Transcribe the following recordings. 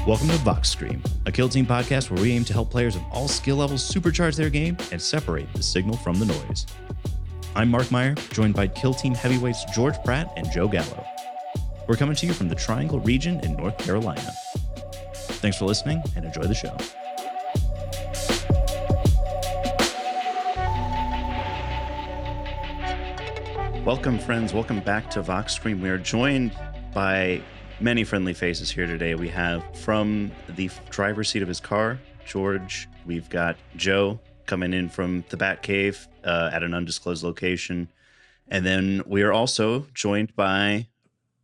Welcome to Vox Stream, a Kill Team podcast where we aim to help players of all skill levels supercharge their game and separate the signal from the noise. I'm Mark Meyer, joined by Kill Team heavyweights George Pratt and Joe Gallo. We're coming to you from the Triangle region in North Carolina. Thanks for listening and enjoy the show. Welcome, friends. Welcome back to Vox Stream. We are joined by many friendly faces here today. We have from the driver's seat of his car, George. We've got Joe coming in from the Batcave at an undisclosed location. And then we are also joined by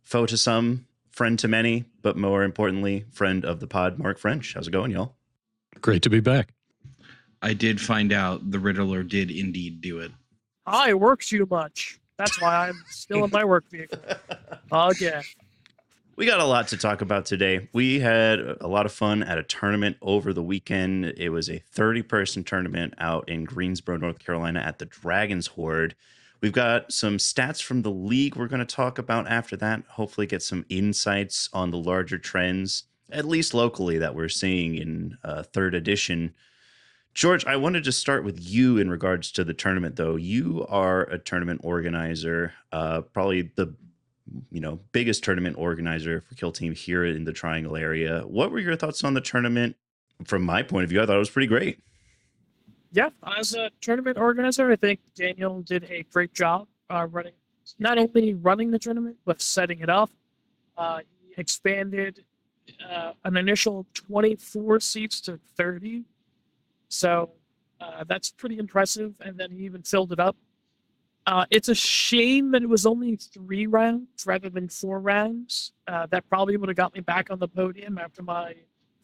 foe to some, friend to many, but more importantly, friend of the pod, Mark French. How's it going, y'all? Great to be back. I did find out the Riddler did indeed do it. I work too much. That's why I'm still in my work vehicle. Again. We got a lot to talk about today. We had a lot of fun at a tournament over the weekend. It was a 30-person tournament out in Greensboro, North Carolina at the Dragon's Horde. We've got some stats from the league we're going to talk about after that. Hopefully get some insights on the larger trends, at least locally, that we're seeing in third edition. George, I wanted to start with you in regards to the tournament, though. You are a tournament organizer, probably the biggest tournament organizer for Kill Team here in the Triangle area. What were your thoughts on the tournament? From my point of view, I thought it was pretty great. Yeah, as a tournament organizer, I think Daniel did a great job not only running the tournament, but setting it up. He expanded an initial 24 seats to 30. So that's pretty impressive. And then he even filled it up. It's a shame that it was only 3 rounds rather than 4 rounds. That probably would have got me back on the podium after my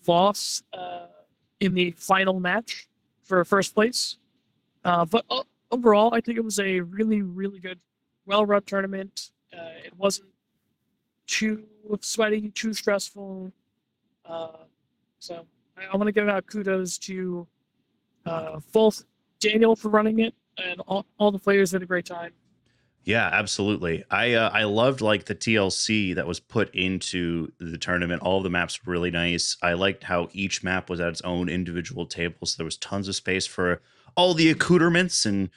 loss in the final match for first place. But overall, I think it was a really, really good, well-run tournament. It wasn't too sweaty, too stressful. So I want to give out kudos to both Daniel for running it, and all the players had a great time. Yeah, absolutely. I loved the TLC that was put into the tournament. All of the maps were really nice. I liked how each map was at its own individual table, so there was tons of space for all the accoutrements and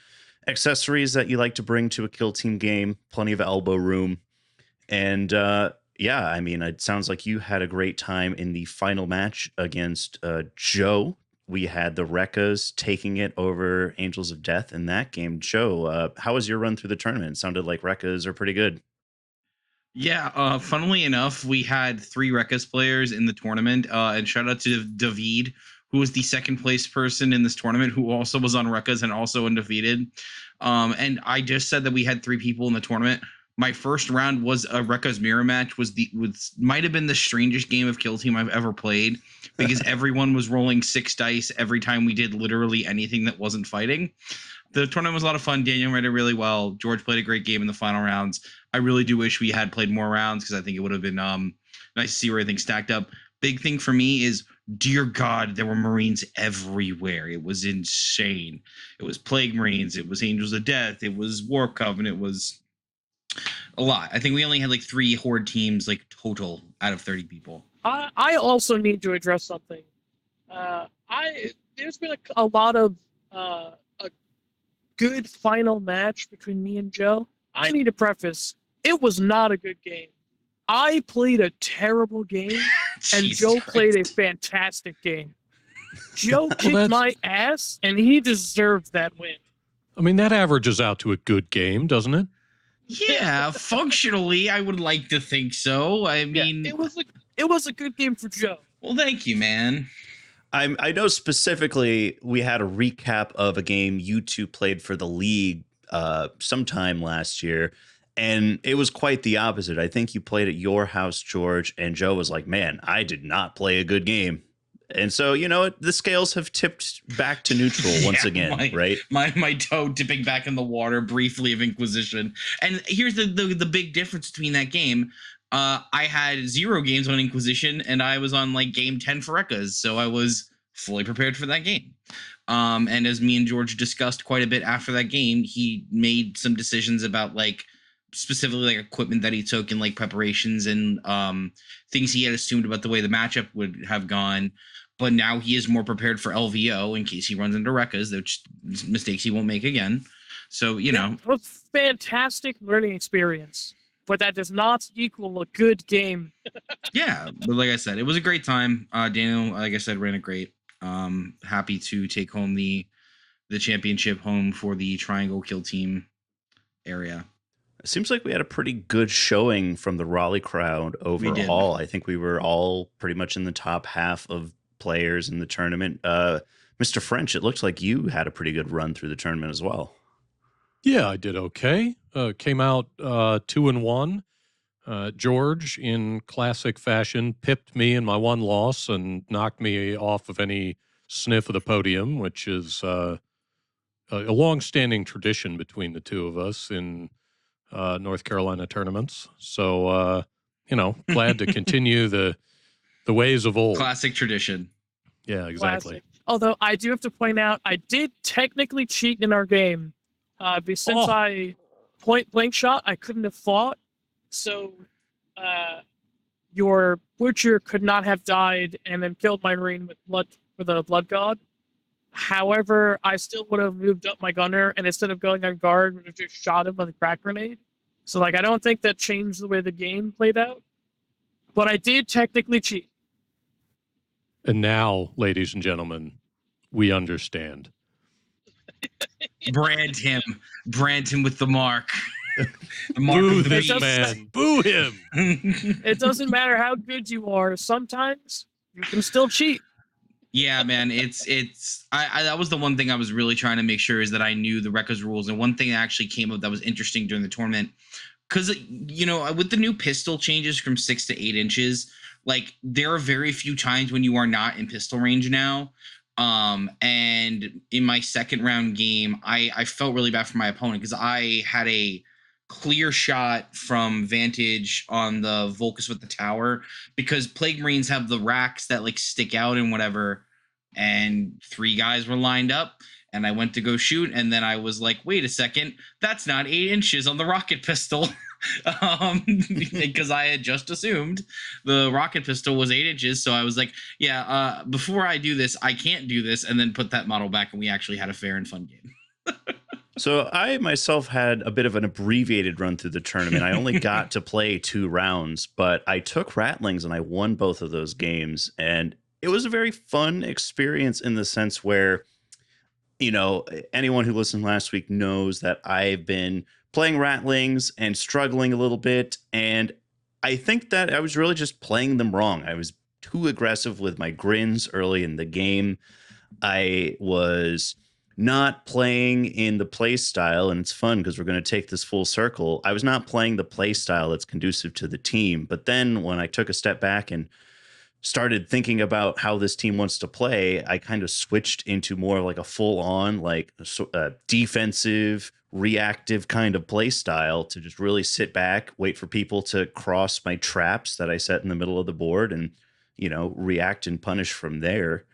accessories that you like to bring to a Kill Team game. Plenty of elbow room. And yeah, I mean, it sounds like you had a great time in the final match against Joe. We had the Rekkas taking it over Angels of Death in that game. Joe, how was your run through the tournament? It sounded like Rekkas are pretty good. Yeah, funnily enough, we had 3 Rekkas players in the tournament. And shout out to David, who was the second place person in this tournament, who also was on Rekkas and also undefeated. And I just said that we had 3 people in the tournament. My first round was a Rekkas mirror match. Might have been the strangest game of Kill Team I've ever played, because everyone was rolling 6 dice every time we did literally anything that wasn't fighting. The tournament was a lot of fun. Daniel ran it really well. George played a great game in the final rounds. I really do wish we had played more rounds, because I think it would have been nice to see where everything stacked up. Big thing for me is, dear God, there were Marines everywhere. It was insane. It was Plague Marines. It was Angels of Death. It was Warp Coven. It was a lot. I think we only had 3 Horde teams total out of 30 people. I also need to address something. There's been a lot of a good final match between me and Joe. I need to preface, it was not a good game. I played a terrible game, and Joe played a fantastic game. Joe kicked my ass, and he deserved that win. I mean, that averages out to a good game, doesn't it? Yeah, functionally, I would like to think so. I mean, it was a good game for Joe. Well, thank you, man. I know specifically we had a recap of a game you two played for the league sometime last year, and it was quite the opposite. I think you played at your house, George, and Joe was like, man, I did not play a good game. And so, the scales have tipped back to neutral once again, right? My toe dipping back in the water briefly of Inquisition. And here's the big difference between that game. I had 0 games on Inquisition, and I was on game 10 for Rekkas, so I was fully prepared for that game. And as me and George discussed quite a bit after that game, he made some decisions about specifically like equipment that he took and like preparations and things he had assumed about the way the matchup would have gone. But now he is more prepared for LVO in case he runs into Rekkas, which mistakes he won't make again. So, you know. It was a fantastic learning experience, but that does not equal a good game. Yeah, but like I said, it was a great time. Daniel, like I said, ran it great. Happy to take home the championship home for the Triangle Kill Team area. It seems like we had a pretty good showing from the Raleigh crowd overall. I think we were all pretty much in the top half of players in the tournament. Mr. French, it looks like you had a pretty good run through the tournament as well. Yeah, I did okay. Came out 2-1. George, in classic fashion, pipped me in my one loss and knocked me off of any sniff of the podium, which is a long-standing tradition between the two of us in North Carolina tournaments. So, glad to continue the ways of old. Classic tradition. Yeah, exactly. Classic. Although I do have to point out, I did technically cheat in our game. Since I point blank shot, I couldn't have fought. So your butcher could not have died and then killed my marine with a blood god. However, I still would have moved up my gunner, and instead of going on guard, would have just shot him with a crack grenade. So I don't think that changed the way the game played out. But I did technically cheat. And now, ladies and gentlemen, we understand. Brand him with the mark. The mark Boo of the this beast. man. Boo him. It doesn't matter how good you are. Sometimes you can still cheat. Yeah, man, I that was the one thing I was really trying to make sure is that I knew the Rekka's rules. And one thing that actually came up that was interesting during the tournament, because, with the new pistol changes from 6 to 8 inches, like, there are very few times when you are not in pistol range now. And in my second round game, I felt really bad for my opponent because I had a clear shot from vantage on the Volcus with the tower, because Plague Marines have the racks that like stick out and whatever, and 3 guys were lined up and I went to go shoot, and then I was like, wait a second, that's not 8 inches on the rocket pistol. Because I had just assumed the rocket pistol was 8 inches. So I was like, yeah, before I do this, I can't do this, and then put that model back, and we actually had a fair and fun game. So I myself had a bit of an abbreviated run through the tournament. I only got to play 2 rounds, but I took Rattlings and I won both of those games. And it was a very fun experience in the sense where, anyone who listened last week knows that I've been playing Rattlings and struggling a little bit. And I think that I was really just playing them wrong. I was too aggressive with my grins early in the game. I was not playing in the play style, and it's fun because we're going to take this full circle. I was not playing the play style that's conducive to the team. But then when I took a step back and started thinking about how this team wants to play, I kind of switched into more like a full-on, like defensive, reactive kind of play style to just really sit back, wait for people to cross my traps that I set in the middle of the board, and react and punish from there.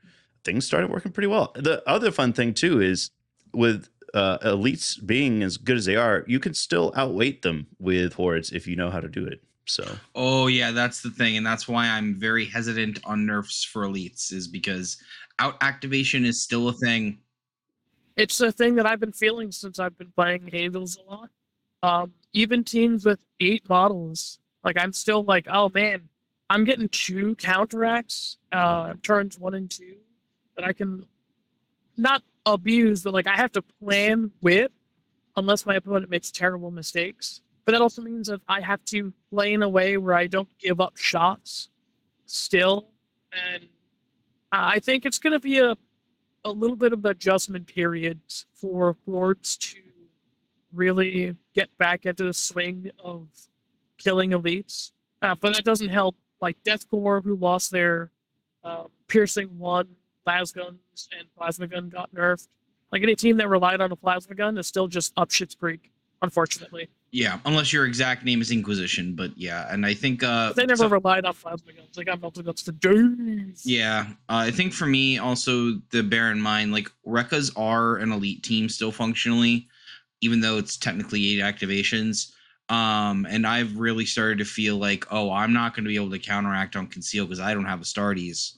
Things started working pretty well. The other fun thing too is with elites being as good as they are, you can still outweight them with hordes if you know how to do it. So, oh yeah, that's the thing, and that's why I'm very hesitant on nerfs for elites, is because out activation is still a thing. It's a thing that I've been feeling since I've been playing Havels a lot. Even teams with 8 models, like, I'm still like, oh man, I'm getting 2 counteracts, turns 1 and 2, that I can not abuse, but like I have to plan with, unless my opponent makes terrible mistakes. But that also means that I have to play in a way where I don't give up shots still. And I think it's going to be a little bit of an adjustment period for boards to really get back into the swing of killing elites. But that doesn't help, like, Deathcore, who lost their Piercing 1, las guns, and plasma gun got nerfed. Like, any team that relied on a plasma gun is still just up shit's creek, unfortunately. Yeah, unless your exact name is Inquisition, but yeah, and I think But they never relied on plasma guns. They got melted guns for days. Yeah, I think for me also to bear in mind, like, Rekkas are an elite team still functionally, even though it's technically 8 activations. And I've really started to feel like, oh, I'm not going to be able to counteract on conceal because I don't have a Stardies.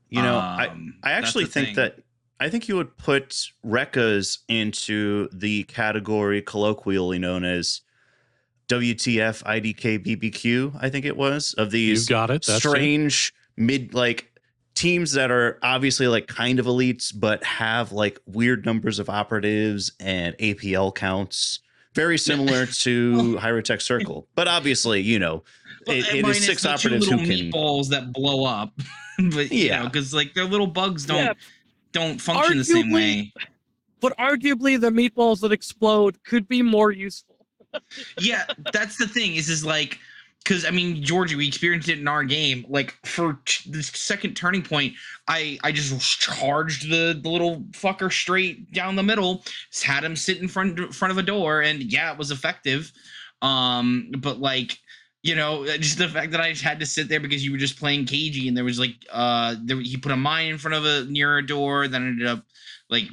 You know, I actually think that I think you would put Rekkas into the category colloquially known as WTF IDK BBQ, I think it was, of these You've got it. That's strange mid like teams that are obviously like kind of elites, but have like weird numbers of operatives and APL counts. Very similar to Hyrotech Circle. But obviously, you know, it is 6 the operatives two who little can meatballs that blow up. But you know, because like their little bugs don't function the same way. But arguably the meatballs that explode could be more useful. Yeah, that's the thing is like, because I mean, Georgie, we experienced it in our game. Like for the second turning point, I just charged the little fucker straight down the middle, had him sit in front of a door, and yeah, it was effective. But like, you know, just the fact that I just had to sit there because you were just playing cagey, and there was like, he put a mine in front of near a door, then ended up like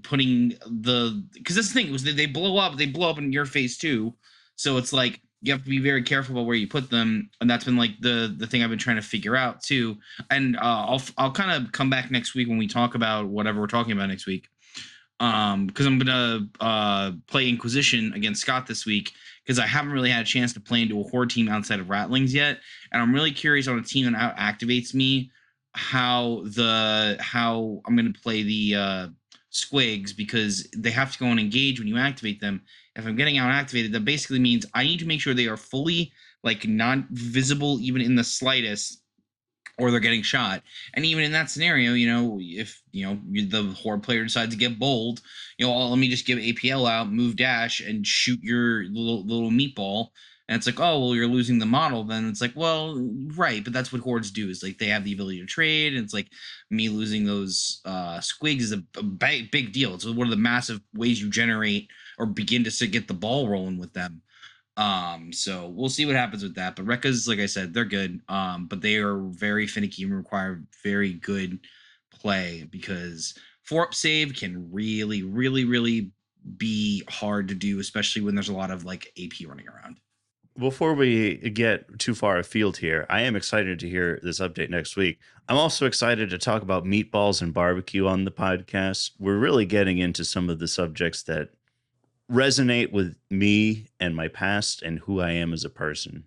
putting the, because that's the thing, was they blow up in your face too. So it's like you have to be very careful about where you put them, and that's been like the thing I've been trying to figure out too. And I'll kind of come back next week when we talk about whatever we're talking about next week. Because I'm gonna play Inquisition against Scott this week, because I haven't really had a chance to play into a horde team outside of Rattlings yet, and I'm really curious on a team that activates me how I'm going to play the squigs, because they have to go and engage when you activate them. If I'm getting out activated, that basically means I need to make sure they are fully like not visible even in the slightest, or they're getting shot. And even in that scenario, you know, if you know the horde player decides to get bold, you know, let me just give APL out, move dash, and shoot your little meatball. And it's like, oh, well, you're losing the model. Then it's like, well, right. But that's what hordes do, is like they have the ability to trade. And it's like me losing those squigs is a big deal. It's one of the massive ways you generate or begin to get the ball rolling with them. So we'll see what happens with that. But Rekkas, like I said, they're good. But they are very finicky and require very good play, because 4-up save can really, really, really be hard to do, especially when there's a lot of like AP running around. Before we get too far afield here, I am excited to hear this update next week. I'm also excited to talk about meatballs and barbecue on the podcast. We're really getting into some of the subjects that resonate with me and my past and who I am as a person.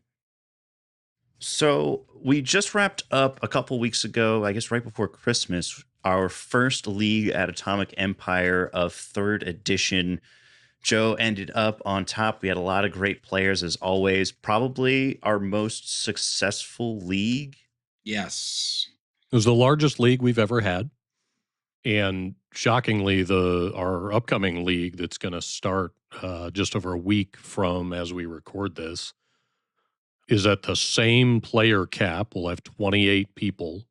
So we just wrapped up a couple weeks ago, I guess right before Christmas, our first league at Atomic Empire of 3rd edition. Joe ended up on top. We had a lot of great players, as always. Probably our most successful league. Yes. It was the largest league we've ever had. And shockingly, our upcoming league that's going to start just over a week from as we record this is at the same player cap. We'll have 28 people.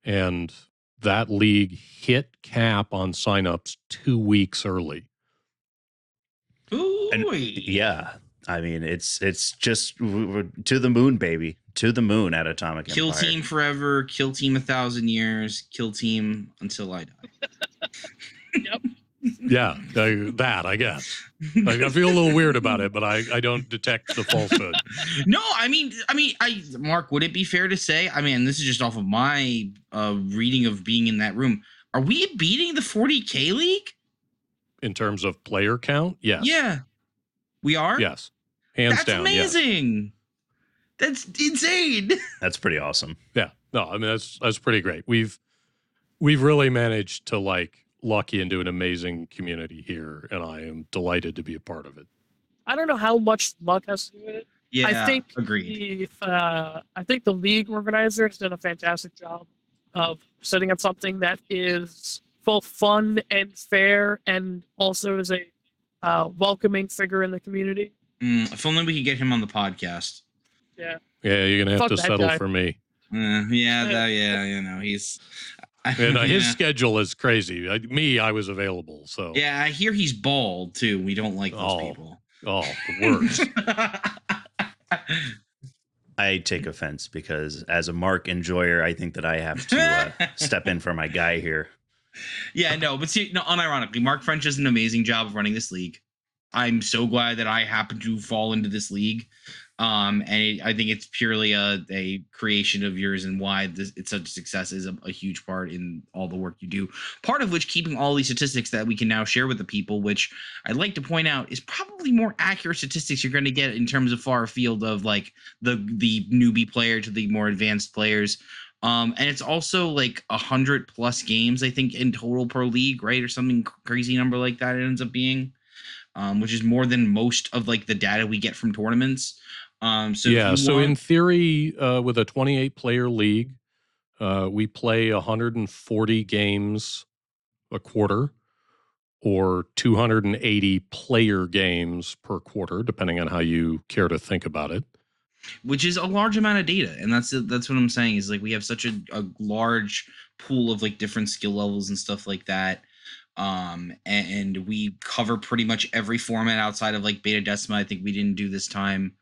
And that league hit cap on signups 2 weeks early. And yeah, I mean, it's just to the moon, baby, to the moon at Atomic Kill Empire. Team forever, kill team 1,000 years, kill team until I die. Yep. Yeah, that, I guess. I feel a little weird about it, but I don't detect the falsehood. No, I mean, Mark, would it be fair to say, I mean, this is just off of my reading of being in that room, are we beating the 40K league? In terms of player count, yes. Yeah. We are? Yes. Hands down. That's amazing. Yes. That's insane. That's pretty awesome. Yeah. No, I mean that's pretty great. We've really managed to like lucky into an amazing community here, and I am delighted to be a part of it. I don't know how much luck has to do with it. Yeah, I think agreed. I think the league organizers did a fantastic job of setting up something that is both fun and fair, and also is a welcoming figure in the community. If only we could get him on the podcast. Yeah. Yeah, you're gonna have to settle for me. Yeah, you know, he's. And his schedule is crazy. I was available, so. Yeah, I hear he's bald too. We don't like those people. Oh, the worst. I take offense because as a Mark enjoyer, I think that I have to step in for my guy here. Yeah, no, but see, no, unironically, Mark French does an amazing job of running this league. I'm so glad that I happen to fall into this league. And I think it's purely a creation of yours, and why it's such a success is a huge part in all the work you do. Part of which keeping all these statistics that we can now share with the people, which I'd like to point out is probably more accurate statistics you're going to get in terms of far field of like the newbie player to the more advanced players. And it's also like 100+ games, I think, in total per league, right? Or something crazy number like that it ends up being, which is more than most of like the data we get from tournaments. So in theory, with a 28-player league, we play 140 games a quarter, or 280 player games per quarter, depending on how you care to think about it. Which is a large amount of data, and that's what I'm saying is like we have such a large pool of like different skill levels and stuff like that. And we cover pretty much every format outside of like Beta Decima. I think we didn't do this time.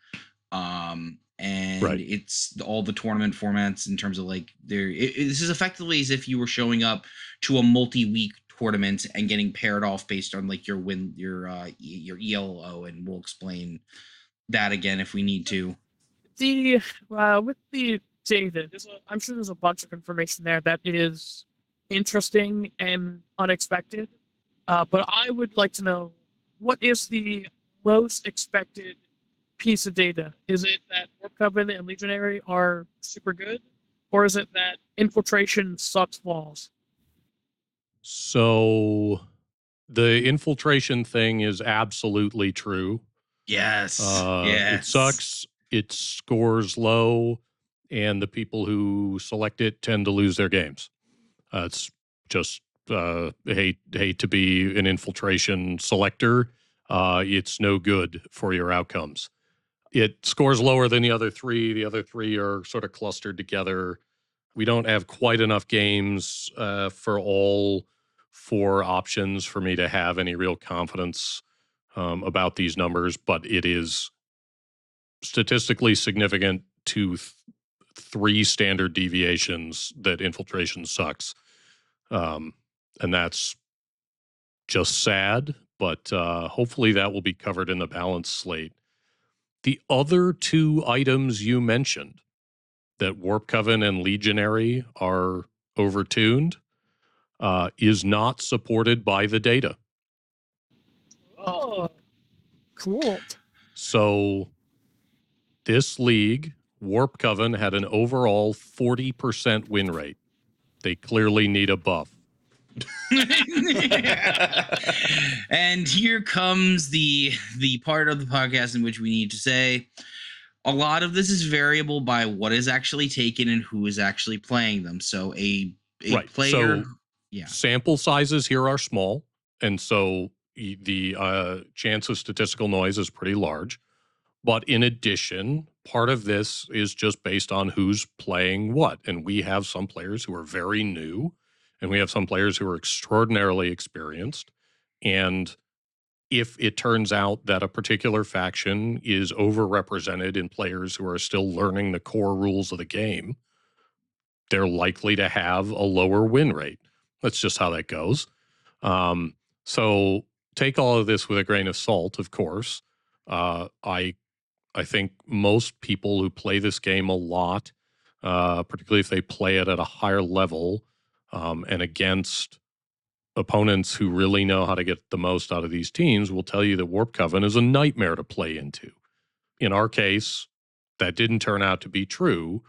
And Right. It's all the tournament formats in terms of like this is effectively as if you were showing up to a multi-week tournament and getting paired off based on like your ELO, and we'll explain that again if we need to. With the data, I'm sure there's a bunch of information there that is interesting and unexpected. But I would like to know, what is the most expected piece of data? Is it that Warp Coven and Legionary are super good, or is it that infiltration sucks balls? So the infiltration thing is absolutely true. Yes. It sucks. It scores low, and the people who select it tend to lose their games. It's just hate to be an infiltration selector. It's no good for your outcomes. It scores lower than the other three. The other three are sort of clustered together. We don't have quite enough games for all 4 options for me to have any real confidence about these numbers, but it is statistically significant to 3 standard deviations that infiltration sucks. And that's just sad, but hopefully that will be covered in the balance slate. The other 2 items you mentioned, that Warp Coven and Legionary are overtuned, is not supported by the data. Oh, cool. So this league, Warp Coven, had an overall 40% win rate. They clearly need a buff. And here comes the part of the podcast in which we need to say a lot of this is variable by what is actually taken and who is actually playing them. So a player, sample sizes here are small, and so the chance of statistical noise is pretty large. But in addition, part of this is just based on who's playing what. And we have some players who are very new, and we have some players who are extraordinarily experienced. And if it turns out that a particular faction is overrepresented in players who are still learning the core rules of the game, they're likely to have a lower win rate. That's just how that goes. So take all of this with a grain of salt, of course. I think most people who play this game a lot, particularly if they play it at a higher level and against opponents who really know how to get the most out of these teams, will tell you that Warp Coven is a nightmare to play into. In our case, that didn't turn out to be true,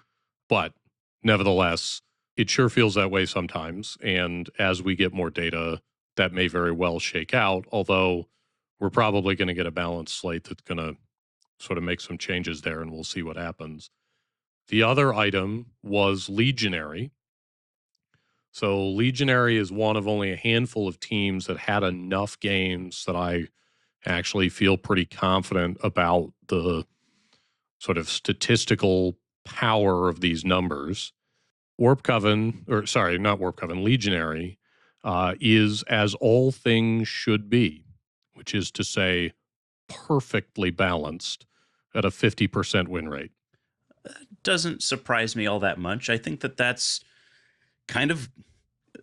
but nevertheless, it sure feels that way sometimes. And as we get more data, that may very well shake out, although we're probably going to get a balanced slate that's going to sort of make some changes there, and we'll see what happens. The other item was Legionary. So Legionary is one of only a handful of teams that had enough games that I actually feel pretty confident about the sort of statistical power of these numbers. Legionary is as all things should be, which is to say perfectly balanced at a 50% win rate. Doesn't surprise me all that much. I think that that's kind of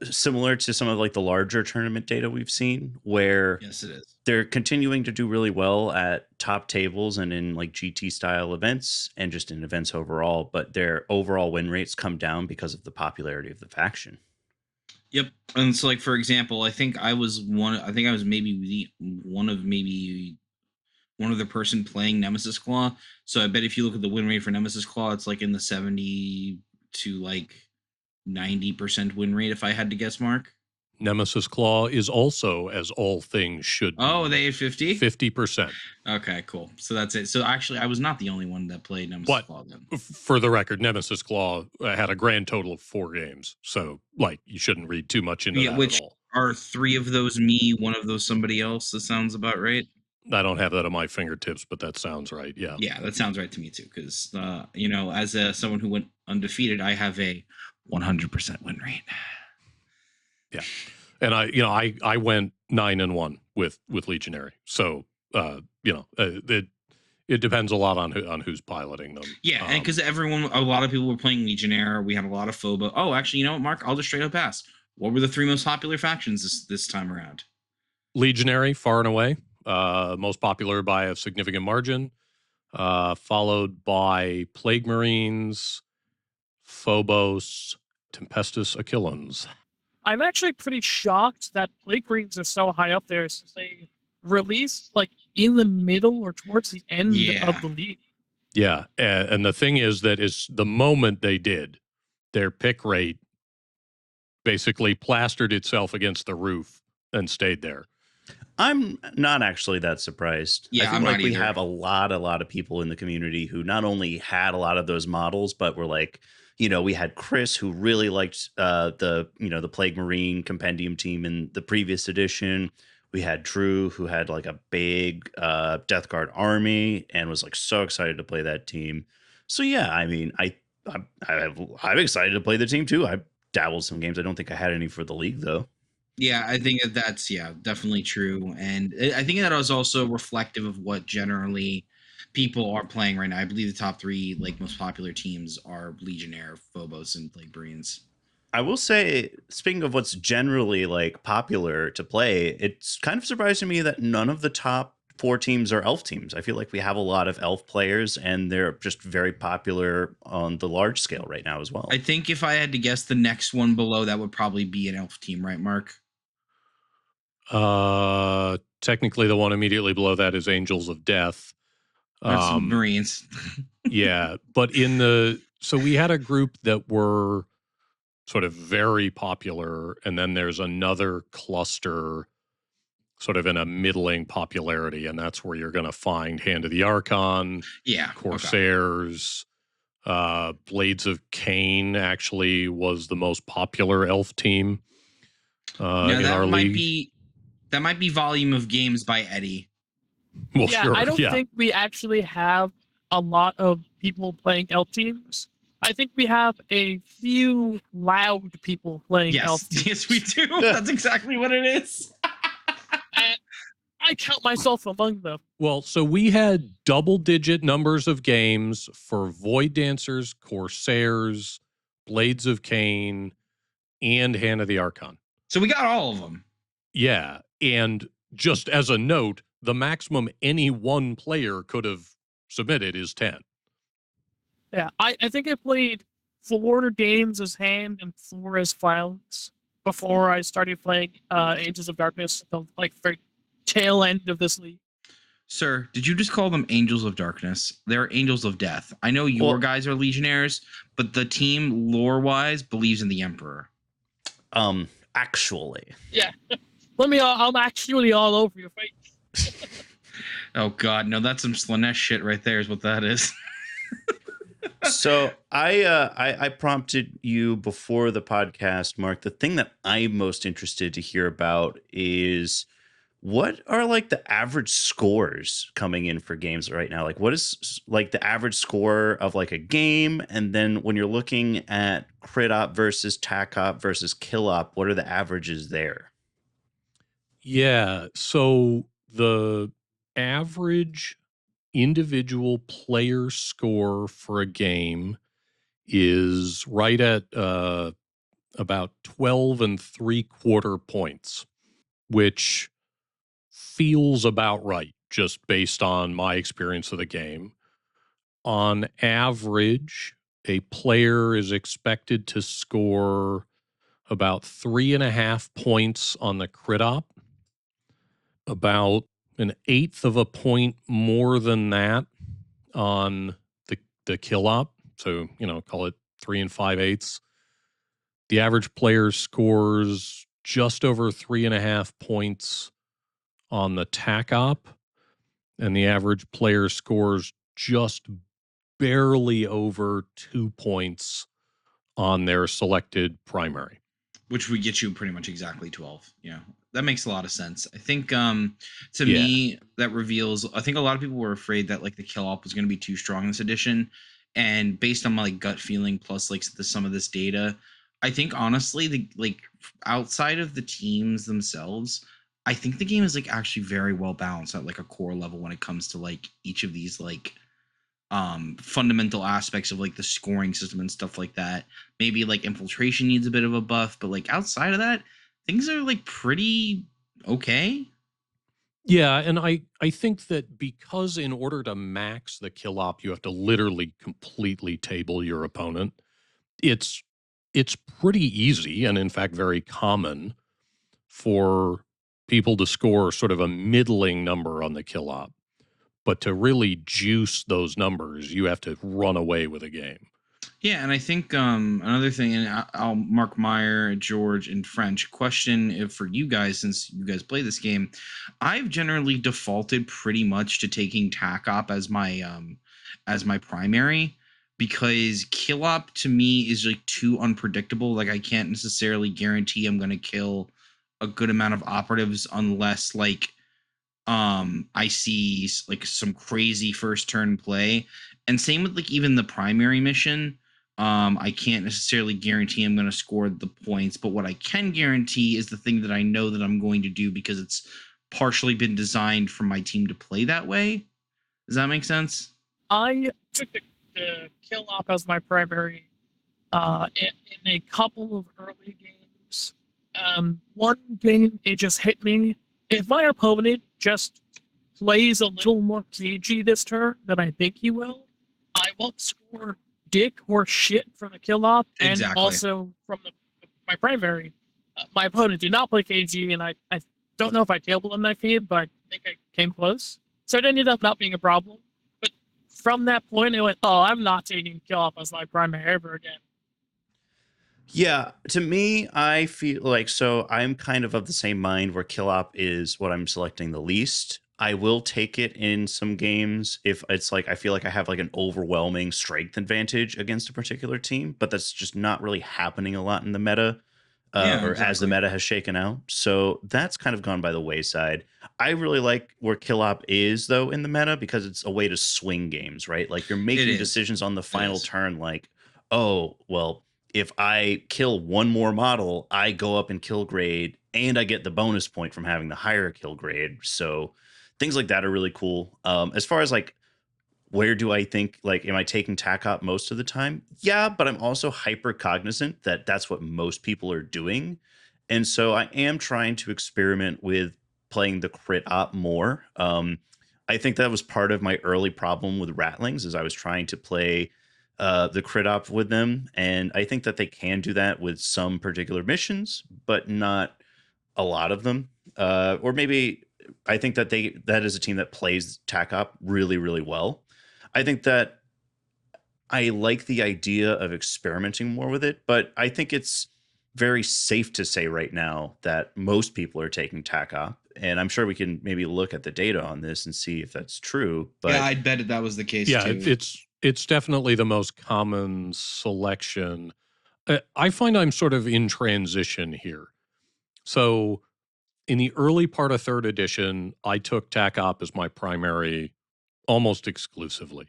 similar to some of like the larger tournament data we've seen, where Yes, it is. they're continuing to do really well at top tables and in like GT style events and just in events overall, but their overall win rates come down because of the popularity of the faction. Yep. And so, like, for example, I think I was maybe one of the person playing Nemesis Claw. So I bet if you look at the win rate for Nemesis Claw, it's like in the 70 to like 90% win rate, if I had to guess, Mark. Nemesis Claw is also, as all things should be. Oh, they had 50? 50%. Okay, cool. So that's it. So actually, I was not the only one that played Nemesis Claw then. For the record, Nemesis Claw had a grand total of 4 games. So, like, you shouldn't read too much into that which at all. Are 3 of those me, 1 of those somebody else? That sounds about right. I don't have that at my fingertips, but that sounds right. Yeah. Yeah, that sounds right to me too. Because as someone who went undefeated, I have a 100% win rate. Yeah, and I went 9-1 with Legionary. So it depends a lot on who's piloting them. Yeah, and because a lot of people were playing Legionnaire. We had a lot of Phobo. Oh, actually, you know what, Mark? I'll just straight up ask. What were the 3 most popular factions this time around? Legionary, far and away. Most popular by a significant margin, followed by Plague Marines, Phobos, Tempestus Aquilans. I'm actually pretty shocked that Plague Marines are so high up there since they released like in the middle or towards the end of the league. Yeah, and the thing is that is the moment they did, their pick rate basically plastered itself against the roof and stayed there. I'm not actually that surprised. Yeah, I feel I'm like not we either. have a lot of people in the community who not only had a lot of those models, but were like, we had Chris who really liked the Plague Marine compendium team in the previous edition. We had Drew who had like a big Death Guard army and was like so excited to play that team. So yeah, I mean, I'm excited to play the team too. I dabbled some games. I don't think I had any for the league though. Yeah, I think that's definitely true. And I think that is also reflective of what generally people are playing right now. I believe the top 3 like most popular teams are Legionnaire, Phobos, and Plague Marines. I will say, speaking of what's generally like popular to play, it's kind of surprising me that none of the top 4 teams are elf teams. I feel like we have a lot of elf players and they're just very popular on the large scale right now as well. I think if I had to guess, the next one below that would probably be an elf team, right, Mark? Technically the one immediately below that is Angels of Death. That's Marines. Yeah, but so we had a group that were sort of very popular, and then there's another cluster sort of in a middling popularity, and that's where you're going to find Hand of the Archon, Corsairs, Blades of Khaine actually was the most popular elf team in our league. That might be volume of games by Eddie. Well, yeah, sure, I don't think we actually have a lot of people playing elf teams. I think we have a few loud people playing elf teams. Yes, we do. That's exactly what it is. I count myself among them. Well, so we had double-digit numbers of games for Void Dancers, Corsairs, Blades of Khaine, and Hand of the Archon. So we got all of them. Yeah, and just as a note, the maximum any one player could have submitted is 10. Yeah, I think I played 4 games as Hand and 4 as Violence before I started playing Angels of Darkness, the very tail end of this league. Sir, did you just call them Angels of Darkness? They're Angels of Death. I know your guys are Legionnaires, but the team lore-wise believes in the Emperor. Actually. Yeah. I'm actually all over your face. Oh God, no, that's some Slanesh shit right there is what that is. So I prompted you before the podcast, Mark. The thing that I'm most interested to hear about is what are like the average scores coming in for games right now? Like what is like the average score of like a game? And then when you're looking at crit op versus tac op versus kill op, what are the averages there? Yeah, so the average individual player score for a game is right at about 12.75 points, which feels about right, just based on my experience of the game. On average, a player is expected to score about 3.5 points on the crit op, about 1/8 of a point more than that on the kill op. So, call it 3 5/8. The average player scores just over 3.5 points on the tac op, and the average player scores just barely over 2 points on their selected primary. Which would get you pretty much exactly 12. Yeah, that makes a lot of sense. I think to me, that reveals, I think a lot of people were afraid that like the kill op was going to be too strong this edition. And based on my like gut feeling plus like some of this data, I think honestly, the like outside of the teams themselves, I think the game is like actually very well balanced at like a core level when it comes to like each of these like fundamental aspects of like the scoring system and stuff like that. Maybe like infiltration needs a bit of a buff, but like outside of that, things are like pretty okay. Yeah, and I think that because in order to max the kill op, you have to literally completely table your opponent. It's pretty easy, and in fact very common, for people to score sort of a middling number on the kill op. But to really juice those numbers, you have to run away with a game. Yeah, and I think another thing, and I'll Mark Meyer, George, and French question if for you guys, since you guys play this game, I've generally defaulted pretty much to taking tac op as my primary, because kill op to me is like too unpredictable. Like I can't necessarily guarantee I'm going to kill a good amount of operatives unless like I see like some crazy first turn play. And same with like even the primary mission. I can't necessarily guarantee I'm going to score the points, but what I can guarantee is the thing that I know that I'm going to do because it's partially been designed for my team to play that way. Does that make sense? I took the kill op as my primary in a couple of early games. One game, it just hit me. If my opponent just plays a little more cagey this turn than I think he will, I won't score dick or shit from the kill op, and Exactly. also from my primary. My opponent did not play cagey, and I don't know if I tabled him that game, but I think I came close. So it ended up not being a problem. But from that point, it went, oh, I'm not taking kill op as my primary ever again. Yeah, to me, I feel like so I'm kind of the same mind where kill op is what I'm selecting the least. I will take it in some games if it's like I feel like I have like an overwhelming strength advantage against a particular team, but that's just not really happening a lot in the meta, Yeah, or as the exactly. meta has shaken out. So that's kind of gone by the wayside. I really like where kill op is though in the meta because it's a way to swing games, right? Like you're making is. decisions on the It final is. turn, like, oh, well, if I kill one more model, I go up in kill grade and I get the bonus point from having the higher kill grade. So things like that are really cool. As far as like, where do I think, like, am I taking tac op most of the time? Yeah, but I'm also hyper cognizant that that's what most people are doing. And so I am trying to experiment with playing the crit op more. I think that was part of my early problem with Rattlings is I was trying to play the crit op with them. And I think that they can do that with some particular missions, but not a lot of them. Or maybe I think that that is a team that plays tac op really, really well. I think that I like the idea of experimenting more with it, but I think it's very safe to say right now that most people are taking tac op. And I'm sure we can maybe look at the data on this and see if that's true. But Yeah, I'd bet that was the case Yeah, too. it's definitely the most common selection. I find I'm sort of in transition here. So in the early part of third edition, I took tac op as my primary almost exclusively.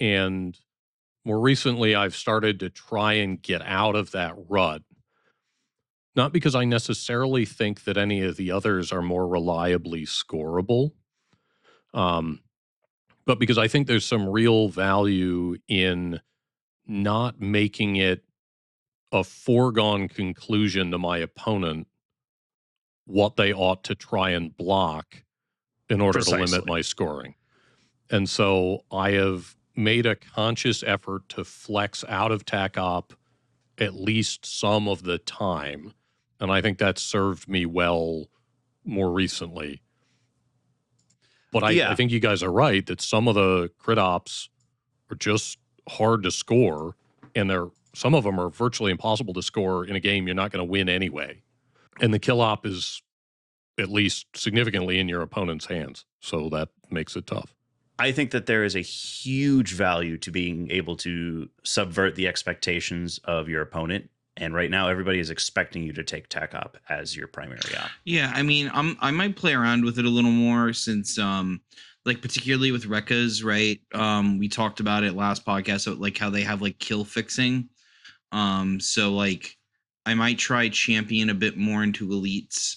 And more recently, I've started to try and get out of that rut. Not because I necessarily think that any of the others are more reliably scorable, but because I think there's some real value in not making it a foregone conclusion to my opponent what they ought to try and block in order to limit Precisely. my scoring. And so I have made a conscious effort to flex out of TAC op at least some of the time. And I think that served me well more recently. But I think you guys are right that some of the crit ops are just hard to score, and some of them are virtually impossible to score in a game you're not going to win anyway. And the kill op is at least significantly in your opponent's hands, so that makes it tough. I think that there is a huge value to being able to subvert the expectations of your opponent. And right now, everybody is expecting you to take TAC op as your primary op. Yeah, I mean, I might play around with it a little more since, like particularly with Rekkas, right? We talked about it last podcast, so like how they have like kill fixing. So like I might try champion a bit more into elites,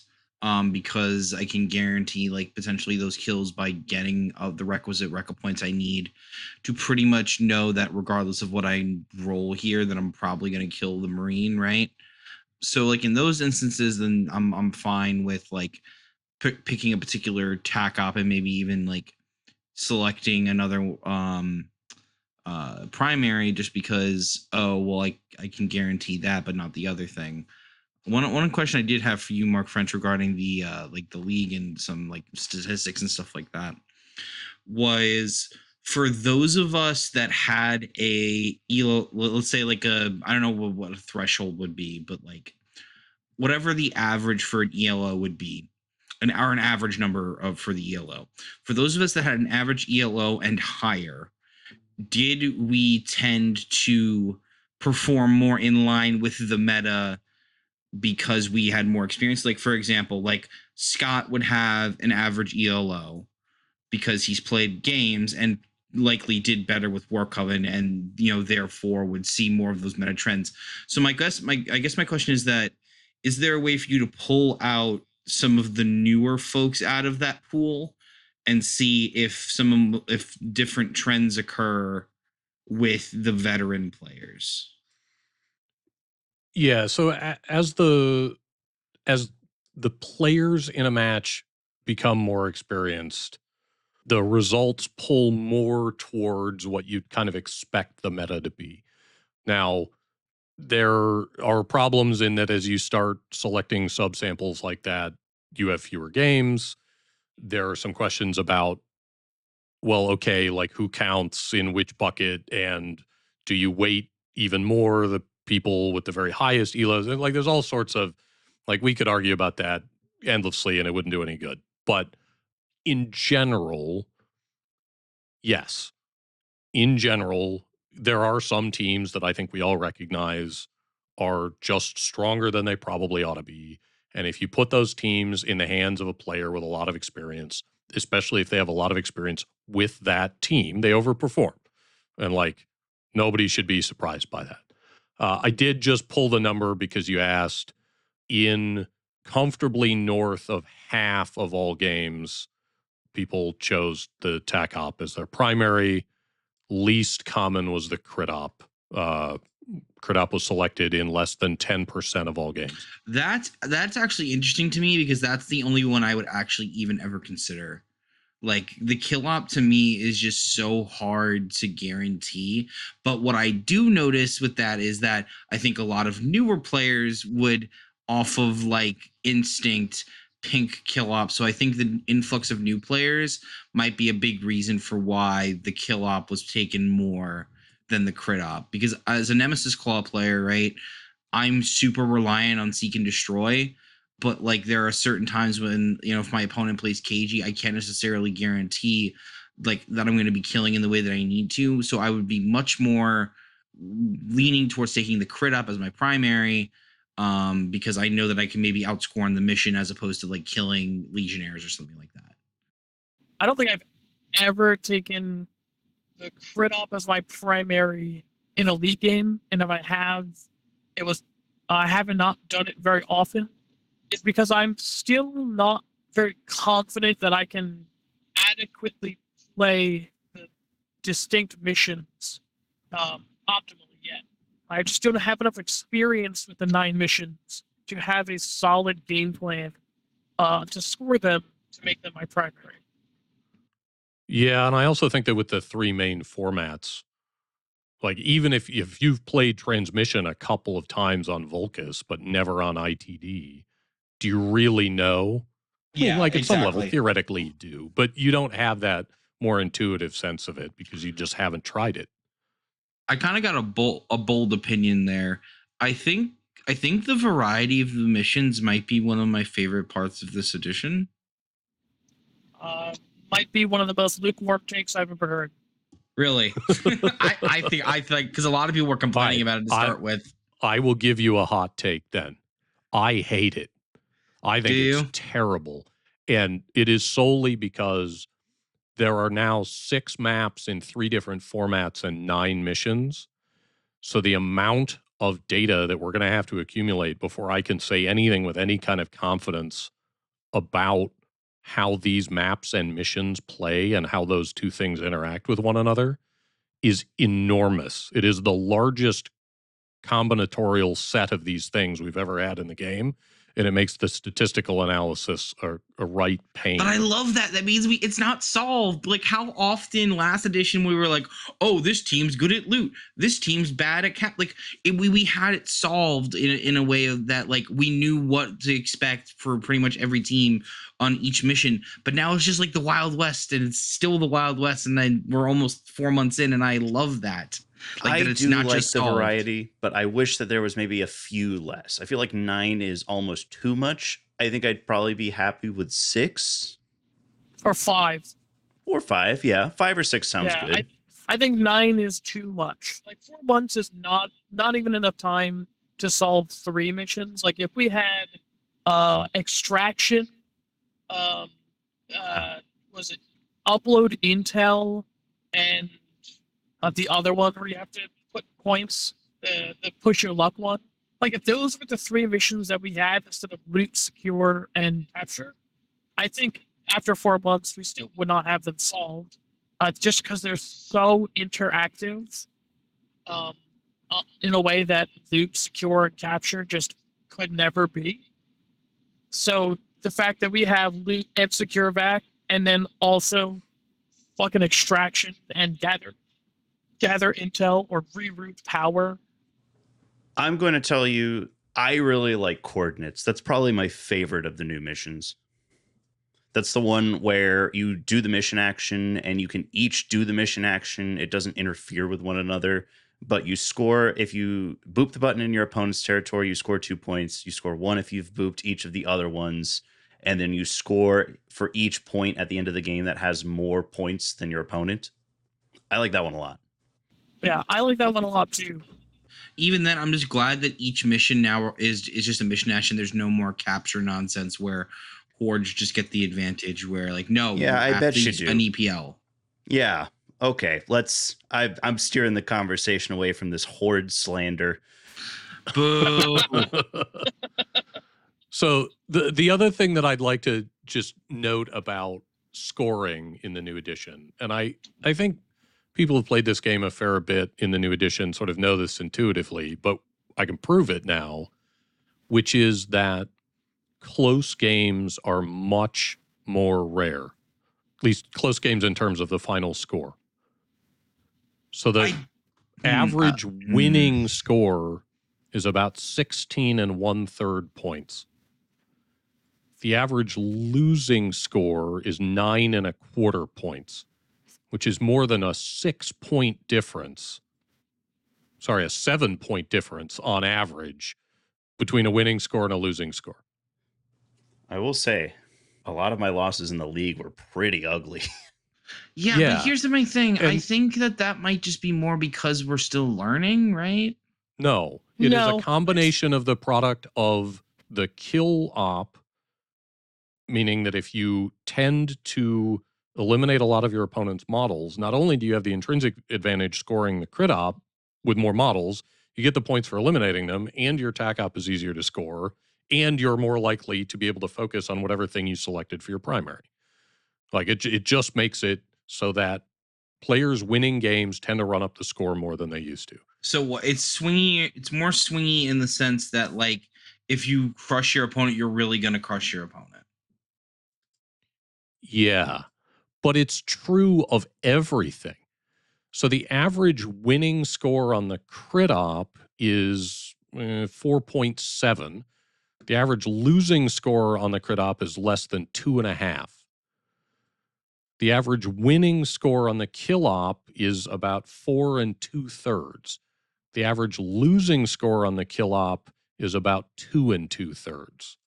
because I can guarantee like potentially those kills by getting the requisite Rekka points I need to pretty much know that regardless of what I roll here, that I'm probably going to kill the Marine, right? So like in those instances, then I'm fine with like picking a particular TAC op and maybe even like selecting another primary just because I can guarantee that but not the other thing. One question I did have for you, Mark French, regarding the like the league and some like statistics and stuff like that, was for those of us that had a ELO, let's say like I don't know what a threshold would be, but like whatever the average for an ELO would be, an average number of for the ELO. For those of us that had an average ELO and higher, did we tend to perform more in line with the meta because we had more experience? Like, for example, like Scott would have an average ELO because he's played games and likely did better with Warp Coven and, therefore would see more of those meta trends. So I guess my question is that, is there a way for you to pull out some of the newer folks out of that pool and see if different trends occur with the veteran players? Yeah, so as the players in a match become more experienced, the results pull more towards what you'd kind of expect the meta to be. Now, there are problems in that as you start selecting subsamples like that, you have fewer games. There are some questions about, well, okay, like who counts in which bucket, and do you weight even more the people with the very highest ELOs? And like there's all sorts of, like we could argue about that endlessly and it wouldn't do any good. But in general, yes. In general, there are some teams that I think we all recognize are just stronger than they probably ought to be. And if you put those teams in the hands of a player with a lot of experience, especially if they have a lot of experience with that team, they overperform. And like nobody should be surprised by that. I did just pull the number because you asked. In comfortably north of half of all games, people chose the TAC op as their primary. Least common was the crit op. Crit op was selected in less than 10% of all games. That's actually interesting to me because that's the only one I would actually even ever consider. Like the kill op to me is just so hard to guarantee. But what I do notice with that is that I think a lot of newer players would, off of like instinct, pink kill op. So I think the influx of new players might be a big reason for why the kill op was taken more than the crit op. Because as a Nemesis Claw player, right, I'm super reliant on seek and destroy. But like there are certain times when, if my opponent plays KG, I can't necessarily guarantee like that I'm going to be killing in the way that I need to. So I would be much more leaning towards taking the crit up as my primary, because I know that I can maybe outscore on the mission as opposed to like killing legionnaires or something like that. I don't think I've ever taken the crit op as my primary in a league game, and if I have, it was I haven't not done it very often. It's because I'm still not very confident that I can adequately play the distinct missions optimally yet. I just don't have enough experience with the 9 missions to have a solid game plan to score them to make them my primary. Yeah, and I also think that with the 3 main formats, like even if you've played Transmission a couple of times on Volcus, but never on ITD, do you really know? I mean, Yeah, like at some level, exactly. theoretically you do, but you don't have that more intuitive sense of it because you just haven't tried it. I kind of got a bold opinion there. I think the variety of the missions might be one of my favorite parts of this edition. Might be one of the most lukewarm takes I've ever heard. Really, I think because a lot of people were complaining about it to start with. I will give you a hot take then. I hate it. I think it's terrible, and it is solely because there are now 6 maps in 3 different formats and 9 missions. So the amount of data that we're going to have to accumulate before I can say anything with any kind of confidence about how these maps and missions play and how those 2 things interact with one another is enormous. It is the largest combinatorial set of these things we've ever had in the game, and it makes the statistical analysis a right pain. But I love that. That means it's not solved. Like how often last edition we were like, oh, this team's good at loot. This team's bad at cap. Like we had it solved in a way of that, like we knew what to expect for pretty much every team on each mission. But now it's just like the Wild West, and it's still the Wild West, and then we're almost 4 months in, and I love that. Like I that it's do not like just the solved. variety, but I wish that there was maybe a few less. I feel like 9 is almost too much. I think I'd probably be happy with 6 or 5 or 5. Yeah, 5 or 6 sounds good. I think 9 is too much. Like 4 months is not even enough time to solve 3 missions. Like if we had extraction, was it upload intel, and the other one where you have to put points, the push your luck one. Like if those were the 3 missions that we had instead of loot, secure, and capture, I think after 4 months we still would not have them solved, just because they're so interactive, in a way that loot, secure, and capture just could never be. So the fact that we have loot and secure back, and then also fucking extraction and gather intel or reroute power. I'm going to tell you, I really like Coordinates. That's probably my favorite of the new missions. That's the one where you do the mission action and you can each do the mission action. It doesn't interfere with one another, but you score if you boop the button in your opponent's territory, you score 2 points. You score 1 if you've booped each of the other ones, and then you score for each point at the end of the game that has more points than your opponent. I like that one a lot. Yeah, I like that one a lot too. Even then, I'm just glad that each mission now is just a mission action. There's no more capture nonsense where hordes just get the advantage. Where like, no, yeah, I bet you do an EPL. Yeah, okay. I'm steering the conversation away from this horde slander. Boo. So the other thing that I'd like to just note about scoring in the new edition, and I think people who've played this game a fair bit in the new edition sort of know this intuitively, but I can prove it now, which is that close games are much more rare. At least close games in terms of the final score. So the average winning score is about 16 1/3 points. The average losing score is 9 1/4 points, which is more than a 6-point difference. Sorry, a 7-point difference on average between a winning score and a losing score. I will say, a lot of my losses in the league were pretty ugly. Yeah, but here's the main thing. I think that might just be more because we're still learning, right? No, it is a combination of the product of the kill op, meaning that if you tend to eliminate a lot of your opponent's models, not only do you have the intrinsic advantage scoring the crit op with more models, you get the points for eliminating them, and your attack op is easier to score, and you're more likely to be able to focus on whatever thing you selected for your primary. Like it just makes it so that Players winning games tend to run up the score more than they used to. So it's swingy. It's more swingy in the sense that, like, if you crush your opponent, you're really going to crush your opponent. Yeah, but it's true of everything. So the average winning score on the crit op is 4.7. The average losing score on the crit op is less than 2.5. The average winning score on the kill op is about 4 2/3. The average losing score on the kill op is about 2 2/3.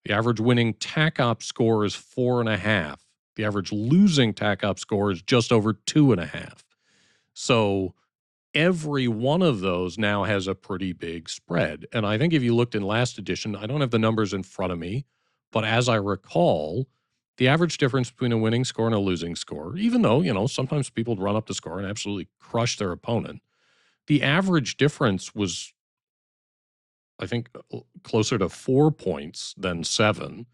The average winning tac op score is 4.5. The average losing tac op score is just over 2.5. So every one of those now has a pretty big spread. And I think if you looked in last edition, I don't have the numbers in front of me, but as I recall, the average difference between a winning score and a losing score, even though, sometimes people run up the score and absolutely crush their opponent, the average difference was, I think, closer to 4 points than 7.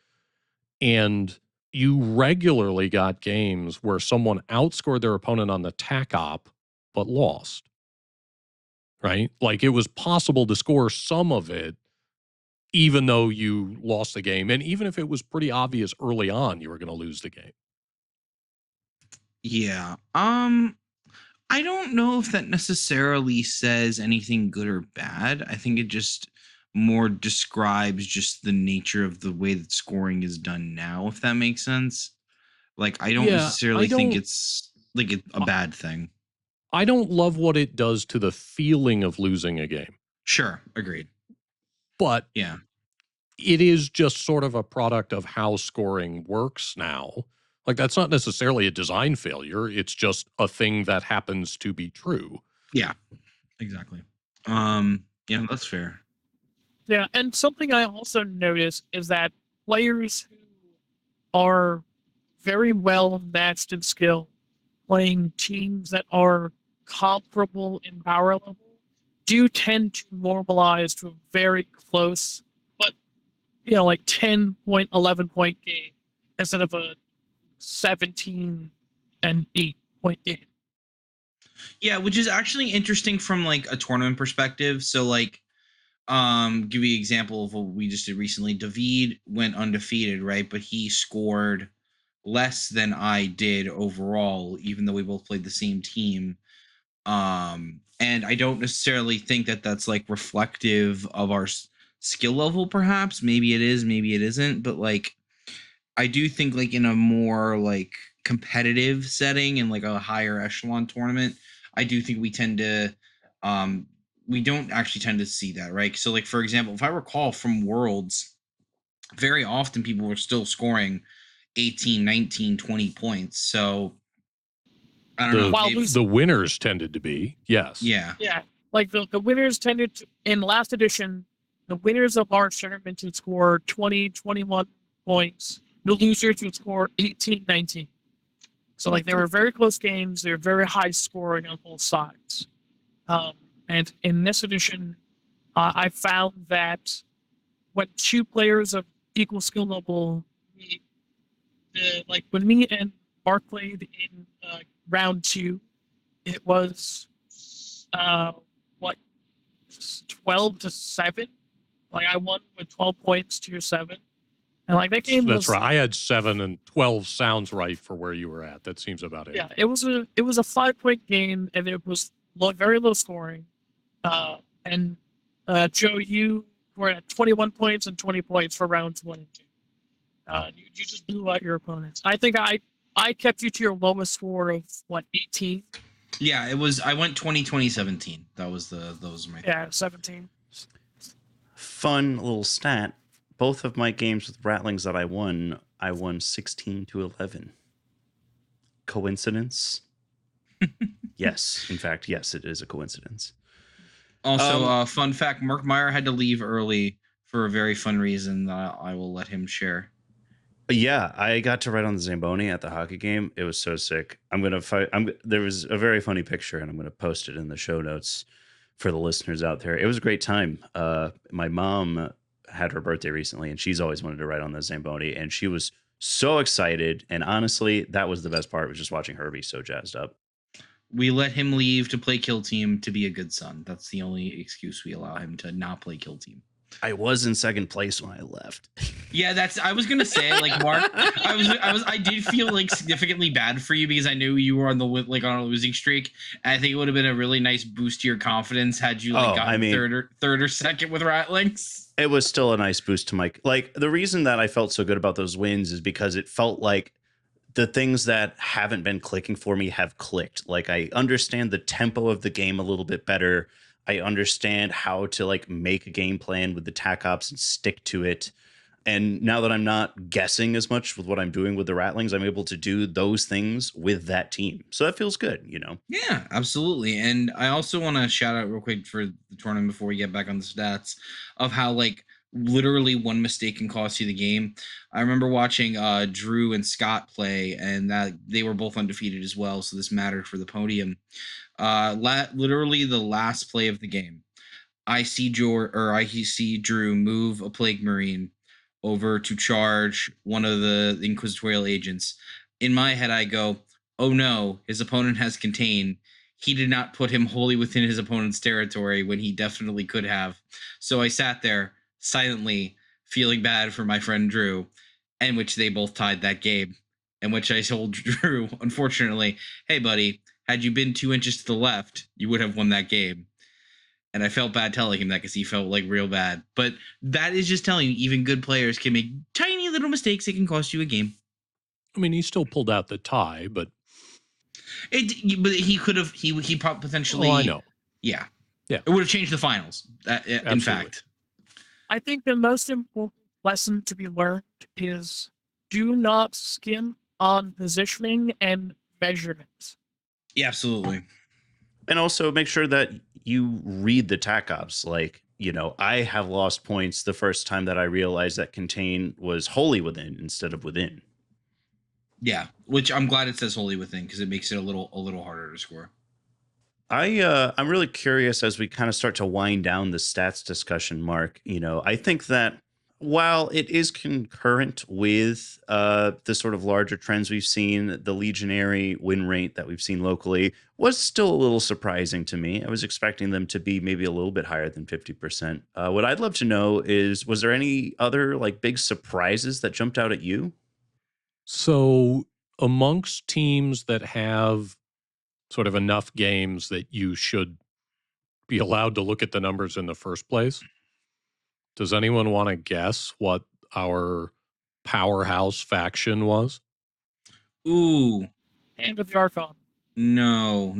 And you regularly got games where someone outscored their opponent on the tac op, but lost. Right? Like, it was possible to score some of it, even though you lost the game. And even if it was pretty obvious early on, you were going to lose the game. Yeah. I don't know if that necessarily says anything good or bad. I think it just more describes just the nature of the way that scoring is done now, if that makes sense. Like, I don't necessarily think it's like a bad thing. I don't love what it does to the feeling of losing a game. Sure, agreed. But yeah, it is just sort of a product of how scoring works now. Like, that's not necessarily a design failure. It's just a thing that happens to be true. Yeah, exactly. Yeah, that's fair. Yeah, and something I also noticed is that players who are very well matched in skill, playing teams that are comparable in power level, do tend to normalize to a very close, but, like 10 point, 11 point game instead of a 17 and 8 point game. Yeah, which is actually interesting from like a tournament perspective. So like, give you an example of what we just did recently. David went undefeated, right? But he scored less than I did overall, even though we both played the same team. And I don't necessarily think that that's like reflective of our skill level. Perhaps maybe it is, maybe it isn't. But like, I do think like in a more like competitive setting and like a higher echelon tournament, I do think we tend to we don't actually tend to see that, right? So like, for example, if I recall from Worlds, very often people were still scoring 18, 19, 20 points. So I don't know. The winners tended to be, yes. Yeah. Yeah. Like the winners tended to, in last edition, the winners of our tournament would score 20, 21 points. The losers would score 18, 19. So like they were very close games. They were very high scoring on both sides. And in this edition, I found that when two players of equal skill level, like when me and Mark played in round 2, it was 12-7. Like I won with 12 points to your 7. And like that game That's right. I had 7 and 12 sounds right for where you were at. That seems about it. Yeah, it was a 5-point game, and it was very low scoring. And Joe, you were at 21 points and 20 points for rounds 1 and 2. You just blew out your opponents. I think I kept you to your lowest score of 18. Yeah, it was. I went 2017. That was my. Yeah, 17. Fun little stat. Both of my games with Rattlings that I won 16-11. Coincidence? Yes. In fact, yes, it is a coincidence. Also, fun fact, Mark Meyer had to leave early for a very fun reason that I will let him share. Yeah, I got to ride on the Zamboni at the hockey game. It was so sick. There was a very funny picture, and I'm going to post it in the show notes for the listeners out there. It was a great time. My mom had her birthday recently, and she's always wanted to ride on the Zamboni, and she was so excited. And honestly, that was the best part, was just watching her be so jazzed up. We let him leave to play Kill Team to be a good son. That's the only excuse we allow him to not play Kill Team. I was in second place when I left. Yeah, I was gonna say, like, Mark, I did feel like significantly bad for you because I knew you were on the on a losing streak. And I think it would have been a really nice boost to your confidence had you gotten third or second with Rattlings. It was still a nice boost to the reason that I felt so good about those wins is because it felt like the things that haven't been clicking for me have clicked. Like, I understand the tempo of the game a little bit better. I understand how to make a game plan with the tac ops and stick to it. And now that I'm not guessing as much with what I'm doing with the Rattlings, I'm able to do those things with that team. So that feels good, Yeah, absolutely. And I also want to shout out real quick for the tournament before we get back on the stats of how literally one mistake can cost you the game. I remember watching Drew and Scott play, and that they were both undefeated as well, so this mattered for the podium. Literally the last play of the game, I see Drew move a Plague Marine over to charge one of the Inquisitorial agents. In my head, I go, oh no, his opponent has contained. He did not put him wholly within his opponent's territory when he definitely could have. So I sat there silently feeling bad for my friend Drew, in which they both tied that game, in which I told Drew, unfortunately, hey buddy, had you been 2 inches to the left, you would have won that game. And I felt bad telling him that because he felt real bad. But that is just telling you, even good players can make tiny little mistakes that can cost you a game. I mean, he still pulled out the tie, but he could have. He potentially. Oh, I know. Yeah. Yeah. It would have changed the finals. In fact, I think the most important lesson to be learned is do not skim on positioning and measurements. Yeah, absolutely. And also make sure that you read the tac ops. I have lost points the first time that I realized that contain was wholly within instead of within. Yeah, which I'm glad it says wholly within because it makes it a little harder to score. I'm really curious as we kind of start to wind down the stats discussion, Mark. I think that while it is concurrent with the sort of larger trends we've seen, the Legionary win rate that we've seen locally was still a little surprising to me. I was expecting them to be maybe a little bit higher than 50%. What I'd love to know is, was there any other big surprises that jumped out at you? So amongst teams that have sort of enough games that you should be allowed to look at the numbers in the first place, does anyone want to guess what our powerhouse faction was? Ooh. Hand of the Archon. No.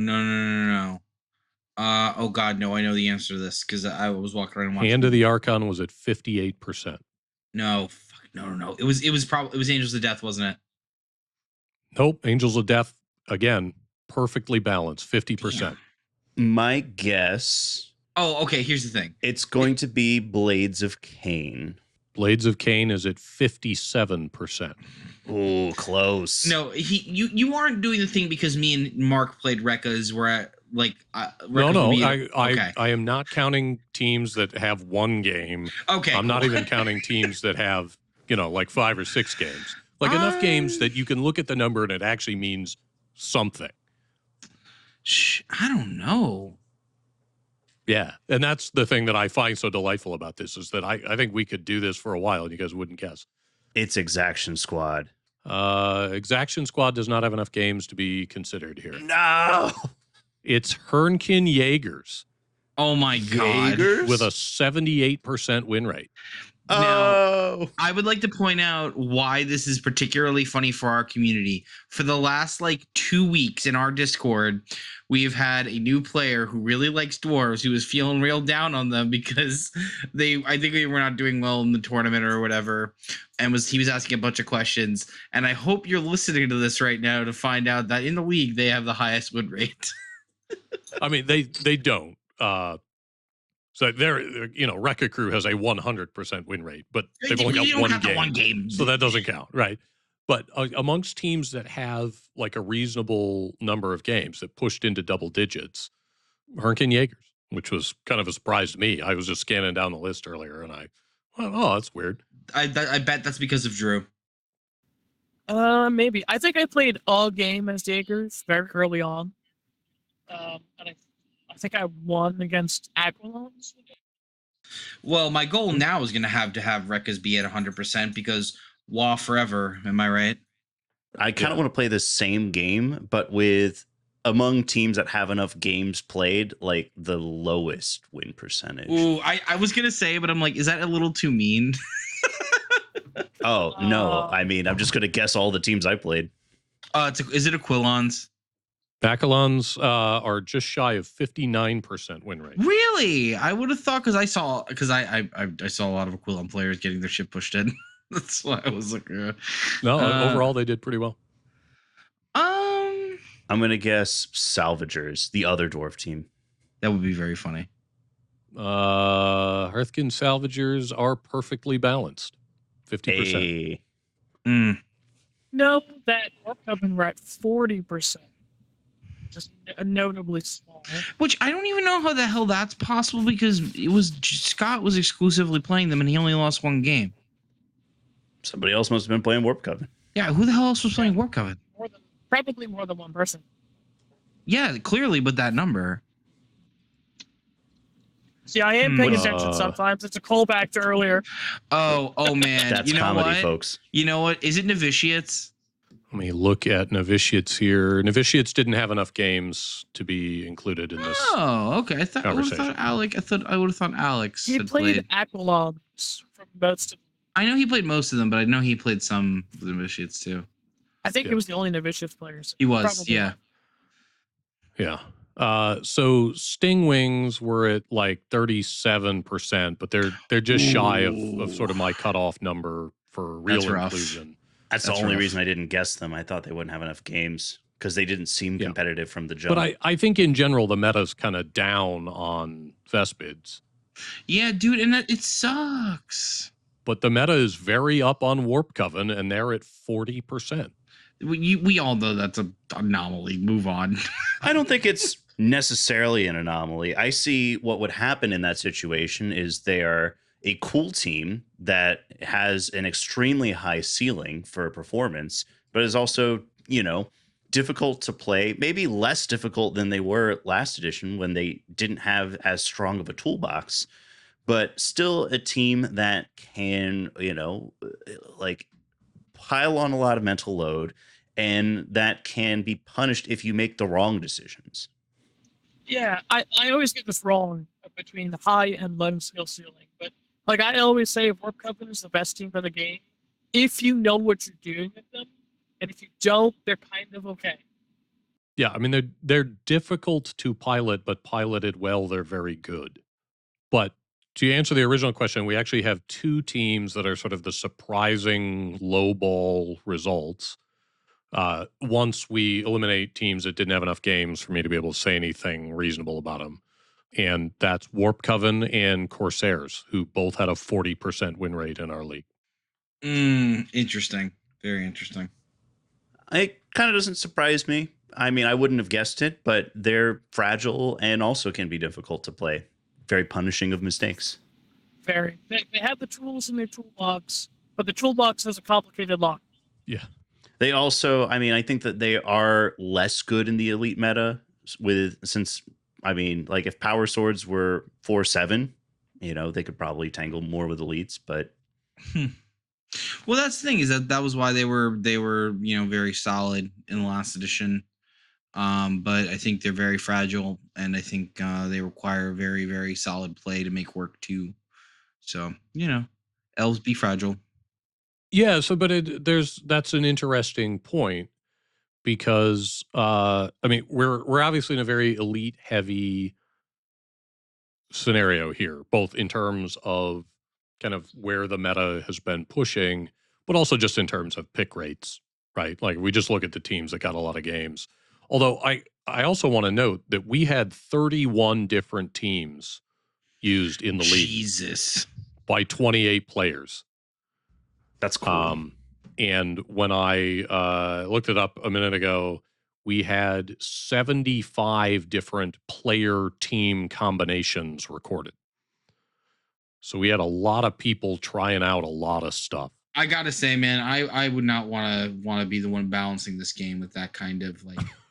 Oh God, no! I know the answer to this because I was walking around. Hand of the Archon was at 58%. No. It was Angels of Death, wasn't it? Nope. Angels of Death, again, perfectly balanced, 50%. Damn. My guess. Oh, okay. Here's the thing. It's going to be Blades of Khaine. Blades of Khaine is at 57%. Oh, close. No, you aren't doing the thing because me and Mark played Rekkas where I am not counting teams that have one game. Okay. I'm not even counting teams that have, 5 or 6 games. Enough games that you can look at the number and it actually means something. I don't know. Yeah. And that's the thing that I find so delightful about this is that I think we could do this for a while and you guys wouldn't guess. It's Exaction Squad. Exaction Squad does not have enough games to be considered here. No. It's Hernkin Jaegers. Oh my God. Jaegers? With a 78% win rate. Now, I would like to point out why this is particularly funny for our community. For the last 2 weeks in our Discord, we've had a new player who really likes dwarves who was feeling real down on them because I think they were not doing well in the tournament or whatever, and he was asking a bunch of questions. And I hope you're listening to this right now to find out that in the league they have the highest win rate. I mean, they don't. So Rekka Crew has a 100% win rate, but they've only got one game, so that doesn't count, right? But amongst teams that have a reasonable number of games that pushed into double digits, Hernkin Jaegers, which was kind of a surprise to me. I was just scanning down the list earlier, and that's weird. I bet that's because of Drew. Maybe. I think I played all game as Jaegers very early on. And I think I won against Aquilons. Well, my goal now is going to have Rekkas be at 100% because WoW forever. Am I right? I kind of want to play the same game, but with among teams that have enough games played, like the lowest win percentage. Ooh, I was going to say, but I'm like, is that a little too mean? Oh, no. I mean, I'm just going to guess all the teams I played. Is it Aquilons? Aquilons are just shy of 59% win rate. Really? I would have thought because I saw a lot of Aquilon players getting their shit pushed in. That's why I was like, no, overall they did pretty well. I'm gonna guess Salvagers, the other dwarf team. That would be very funny. Hearthkin Salvagers are perfectly balanced, 50%. No, that Warp Coven were at 40%. Just notably small. Which I don't even know how the hell that's possible because Scott was exclusively playing them and he only lost one game. Somebody else must have been playing Warp Coven. Yeah, who the hell else was playing Warp Coven? Probably more than one person. Yeah, clearly, but that number. See, I am paying attention sometimes. It's a callback to earlier. Oh man. That's comedy, folks. You know what? Is it Novitiates? Let me look at Novitiates here. Novitiates didn't have enough games to be included in this. Oh, okay. I would have thought Alex. He played Aquilons from most of them. I know he played most of them, but I know he played some of the Novitiates too. I think it was the only Novitiates players. He was, Probably. yeah. Yeah. So Stingwings were at like 37%, but they're just shy of sort of my cutoff number for real inclusion. That's the only reason I didn't guess them. I thought they wouldn't have enough games because they didn't seem competitive from the jump. But I think in general the meta's kind of down on Vespids. Yeah, dude, and it sucks. But the meta is very up on Warp Coven, and they're at 40%. We all know that's an anomaly. Move on. I don't think it's necessarily an anomaly. I see what would happen in that situation is they are a cool team that has an extremely high ceiling for performance, but is also, difficult to play, maybe less difficult than they were last edition when they didn't have as strong of a toolbox, but still a team that can, pile on a lot of mental load and that can be punished if you make the wrong decisions. Yeah, I always get this wrong between the high and low skill ceiling, but like I always say, Warp Coven is the best team for the game if you know what you're doing with them, and if you don't, they're kind of okay. Yeah, I mean they're difficult to pilot, but piloted well, they're very good. But to answer the original question, we actually have two teams that are sort of the surprising low ball results. Once we eliminate teams that didn't have enough games for me to be able to say anything reasonable about them. And that's Warp Coven and Corsairs, who both had a 40% win rate in our league. Interesting. Very interesting. It kind of doesn't surprise me. I mean, I wouldn't have guessed it, but they're fragile and also can be difficult to play. Very punishing of mistakes. Very. They have the tools in their toolbox, but the toolbox has a complicated lock. Yeah. They also, I think that they are less good in the elite meta if power swords were 4/7, they could probably tangle more with elites, but. Well, that's the thing is that was why they were very solid in the last edition. But I think they're very fragile, and I think they require very, very solid play to make work too. So, elves be fragile. Yeah, but that's an interesting point because we're obviously in a very elite heavy scenario here, both in terms of kind of where the meta has been pushing, but also just in terms of pick rates, right? Like we just look at the teams that got a lot of games. Although I also want to note that we had 31 different teams used in the league. Jesus. By 28 players. That's cool. And when I looked it up a minute ago, we had 75 different player team combinations recorded. So we had a lot of people trying out a lot of stuff. I gotta say, man, I would not want to be the one balancing this game with that kind of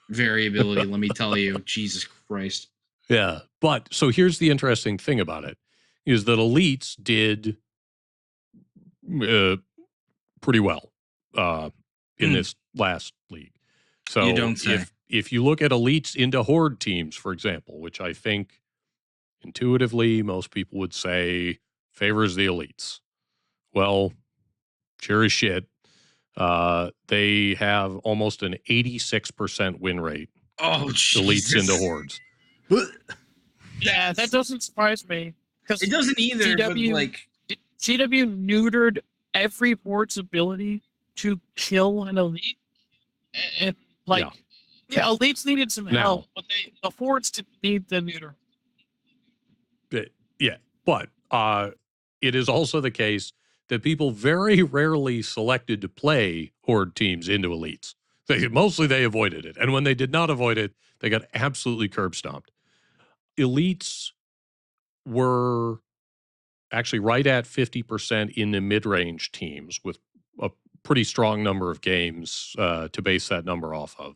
variability. Let me tell you, Jesus Christ. Yeah. But so here's the interesting thing about it is that elites did pretty well in this last league. So You don't say. if you look at elites into horde teams, for example, which I think intuitively most people would say favors the elites. Well, sure as shit. They have almost an 86% win rate. Oh, Elites Jesus. into hordes. Yeah, that doesn't surprise me. Because It doesn't either, but like... GW neutered every horde's ability to kill an elite. And like, yeah elites needed some help, but the hordes didn't need the neuter. Yeah, but it is also the case that people very rarely selected to play horde teams into elites. Mostly they avoided it. And when they did not avoid it, they got absolutely curb stomped. Elites were actually right at 50% in the mid-range teams with a pretty strong number of games to base that number off of.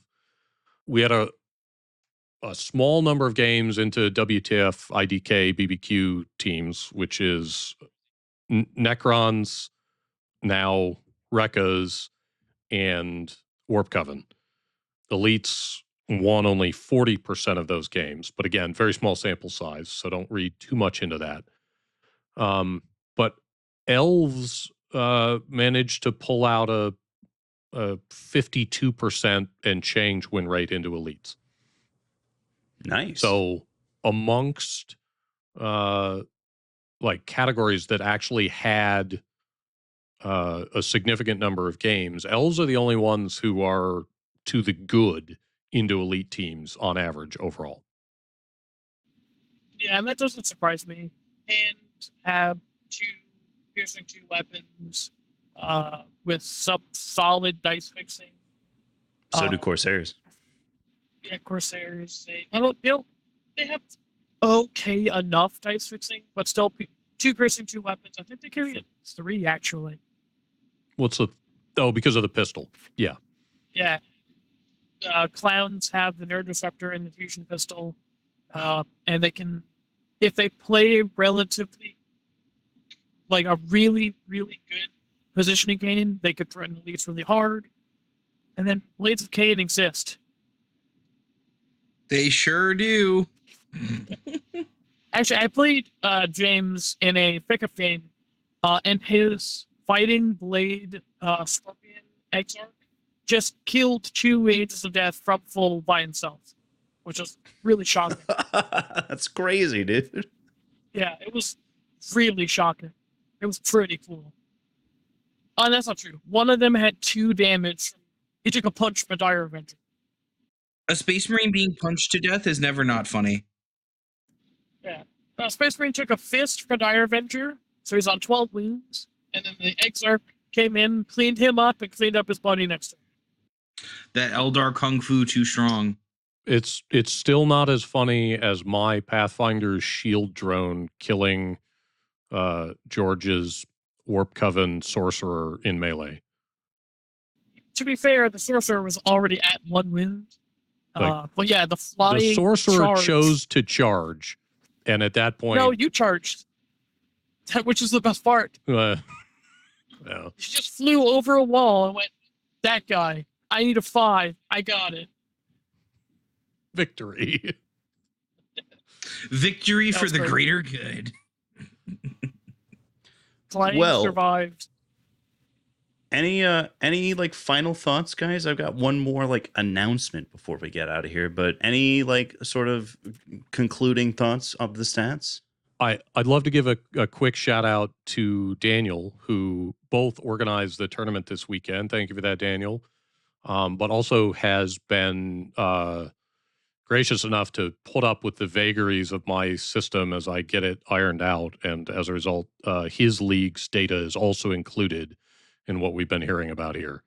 We had a small number of games into WTF, IDK, BBQ teams, which is Necrons, now Rekkas, and Warp Coven. Elites won only 40% of those games, but again, very small sample size, so don't read too much into that. But Elves managed to pull out a 52% and change win rate into elites. Nice. So amongst like categories that actually had a significant number of games, Elves are the only ones who are to the good into elite teams on average overall. Yeah, and that doesn't surprise me. And have piercing 2 weapons with some solid dice fixing. So do Corsairs. Yeah, Corsairs. They have okay enough dice fixing, but still 2 piercing 2 weapons. I think they carry 3 actually. Because of the pistol. Yeah. Yeah. Clowns have the Nerd Disruptor and the Fusion Pistol. And they can, if they play relatively like a really, really good positioning game, they could threaten elites really hard. And then Blades of Khaine exist. They sure do. Actually, I played James in a Pic game, and his fighting blade Scorpion Exarch just killed 2 Agents of Death from full by himself, which was really shocking. That's crazy, dude. Yeah, it was really shocking. It was pretty cool. Oh, that's not true. One of them had 2 damage. He took a punch from a Dire Avenger. A Space Marine being punched to death is never not funny. Yeah. Space Marine took a fist from a Dire Avenger, so he's on 12 wounds. And then the Exarch came in, cleaned him up, and cleaned up his body next to him. That Eldar Kung Fu too strong. It's still not as funny as my Pathfinder's shield drone killing George's Warp Coven sorcerer in melee. To be fair, the sorcerer was already at 1 wound. But yeah, the flying The sorcerer charge, chose to charge, and at that point... No, you charged. Which is the best part. Yeah. You just flew over a wall and went, that guy, I need a 5. I got it. Victory. Victory for the greater good. Flying survived. Any like final thoughts, guys? I've got one more like announcement before we get out of here, but any like sort of concluding thoughts of the stats? I'd love to give a quick shout out to Daniel, who both organized the tournament this weekend. Thank you for that, Daniel. But also has been gracious enough to put up with the vagaries of my system as I get it ironed out. And as a result, his league's data is also included in what we've been hearing about here.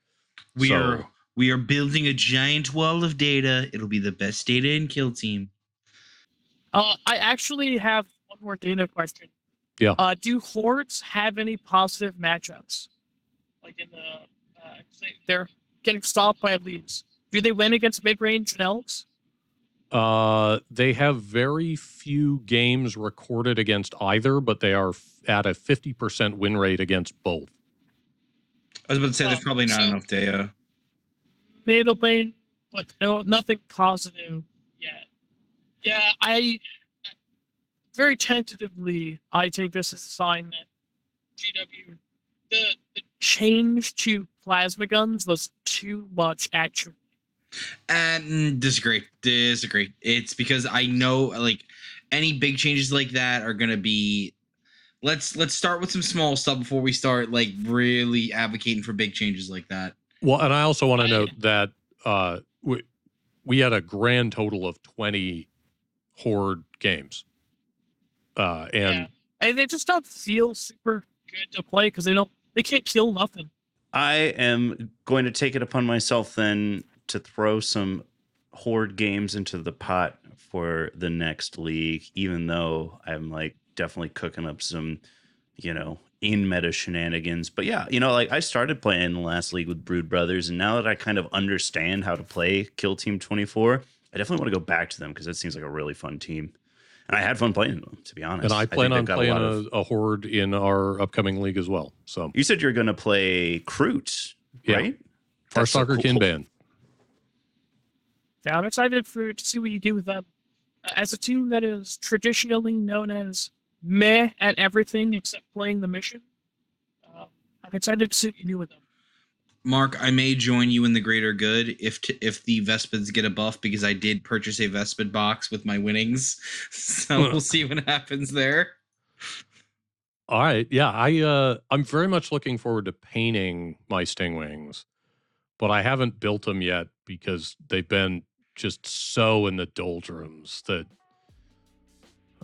We are building a giant wall of data. It'll be the best data in Kill Team. I actually have one more data question. Yeah. Do hordes have any positive matchups? Like in the they're getting stopped by elites. Do they win against mid-range and elves? They have very few games recorded against either, but they are at a 50% win rate against both. I was about to say there's probably not enough data. Middle lane, but no, nothing positive yet. Yeah, I very tentatively I take this as a sign that GW the change to plasma guns was too much action. And disagree. It's because I know like any big changes like that are gonna be. Let's start with some small stuff before we start like really advocating for big changes like that. Well, and I also want to note that we had a grand total of 20 Horde games, and they just don't feel super good to play because they can't kill nothing. I am going to take it upon myself then to throw some Horde games into the pot for the next league, even though I'm like definitely cooking up some, in meta shenanigans. But yeah, like I started playing in the last league with Brood Brothers, and now that I kind of understand how to play Kill Team 24, I definitely want to go back to them because it seems like a really fun team. And I had fun playing them, to be honest. And I plan on playing a Horde in our upcoming league as well. So you said you're going to play Kroot, right? Our soccer kin band. Yeah, I'm excited to see what you do with them. As a team that is traditionally known as meh at everything except playing the mission, I'm excited to see what you do with them. Mark, I may join you in the greater good if the Vespids get a buff, because I did purchase a Vespid box with my winnings. So we'll see what happens there. All right. Yeah, I'm very much looking forward to painting my Stingwings, but I haven't built them yet because they've been just so in the doldrums that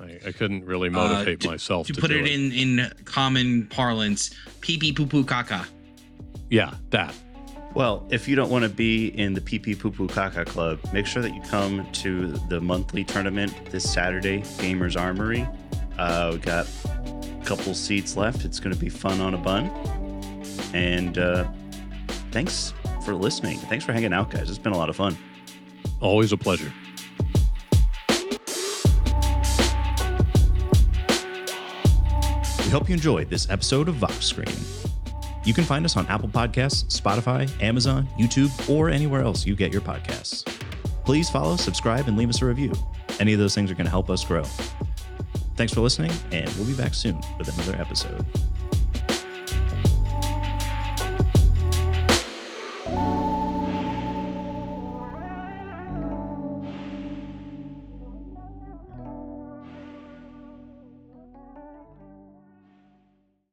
I couldn't really motivate myself to put do it in common parlance, pee pee poo poo caca. Yeah, that. Well, if you don't want to be in the pee pee poo poo caca club, make sure that you come to the monthly tournament this Saturday, Gamers Armory. We got a couple seats left. It's going to be fun on a bun. And thanks for listening. Thanks for hanging out, guys. It's been a lot of fun. Always a pleasure. We hope you enjoyed this episode of Vox Screen. You can find us on Apple Podcasts, Spotify, Amazon, YouTube, or anywhere else you get your podcasts. Please follow, subscribe, and leave us a review. Any of those things are going to help us grow. Thanks for listening, and we'll be back soon with another episode.